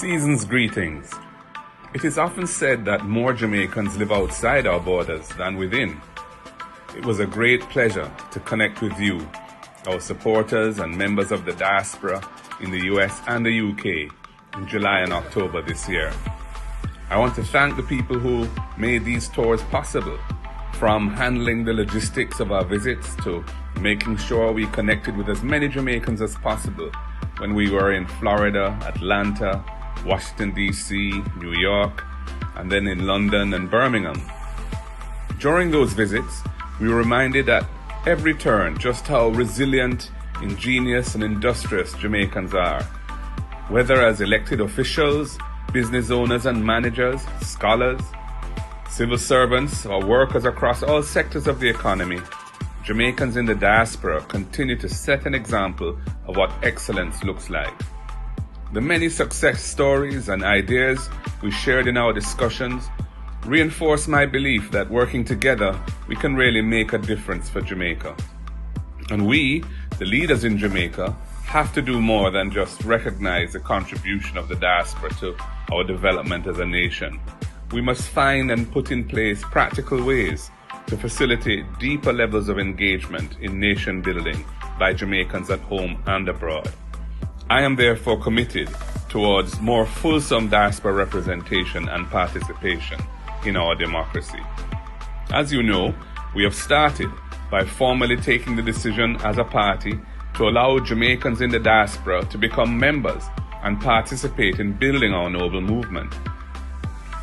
Season's greetings. It is often said that more Jamaicans live outside our borders than within. It was a great pleasure to connect with you, our supporters and members of the diaspora in the US and the UK in July and October this year. I want to thank the people who made these tours possible, from handling the logistics of our visits to making sure we connected with as many Jamaicans as possible when we were in Florida, Atlanta, Washington, D.C., New York, and then in London and Birmingham. During those visits, we were reminded at every turn just how resilient, ingenious, and industrious Jamaicans are. Whether as elected officials, business owners and managers, scholars, civil servants, or workers across all sectors of the economy, Jamaicans in the diaspora continue to set an example of what excellence looks like. The many success stories and ideas we shared in our discussions reinforce my belief that working together, we can really make a difference for Jamaica. And we, the leaders in Jamaica, have to do more than just recognize the contribution of the diaspora to our development as a nation. We must find and put in place practical ways to facilitate deeper levels of engagement in nation building by Jamaicans at home and abroad. I am therefore committed towards more fulsome diaspora representation and participation in our democracy. As you know, we have started by formally taking the decision as a party to allow Jamaicans in the diaspora to become members and participate in building our noble movement.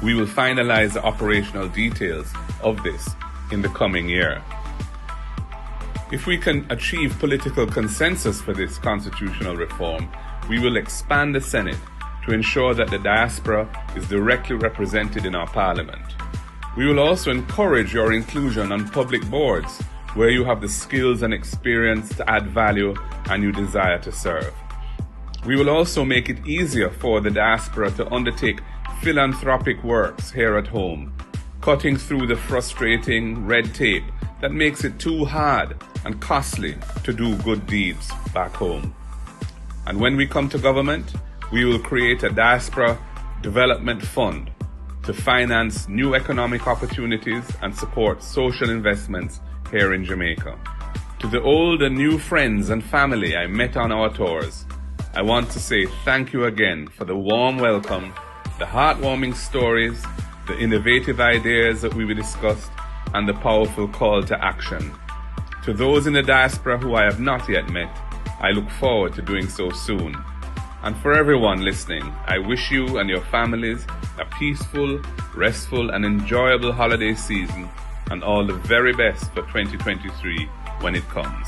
We will finalize the operational details of this in the coming year. If we can achieve political consensus for this constitutional reform, we will expand the Senate to ensure that the diaspora is directly represented in our parliament. We will also encourage your inclusion on public boards where you have the skills and experience to add value and you desire to serve. We will also make it easier for the diaspora to undertake philanthropic works here at home, cutting through the frustrating red tape that makes it too hard and costly to do good deeds back home. And when we come to government, we will create a diaspora development fund to finance new economic opportunities and support social investments here in Jamaica. To the old and new friends and family I met on our tours, I want to say thank you again for the warm welcome, the heartwarming stories, the innovative ideas that we discussed, and the powerful call to action. To those in the diaspora who I have not yet met, I look forward to doing so soon. And for everyone listening, I wish you and your families a peaceful, restful, and enjoyable holiday season, and all the very best for 2023 when it comes.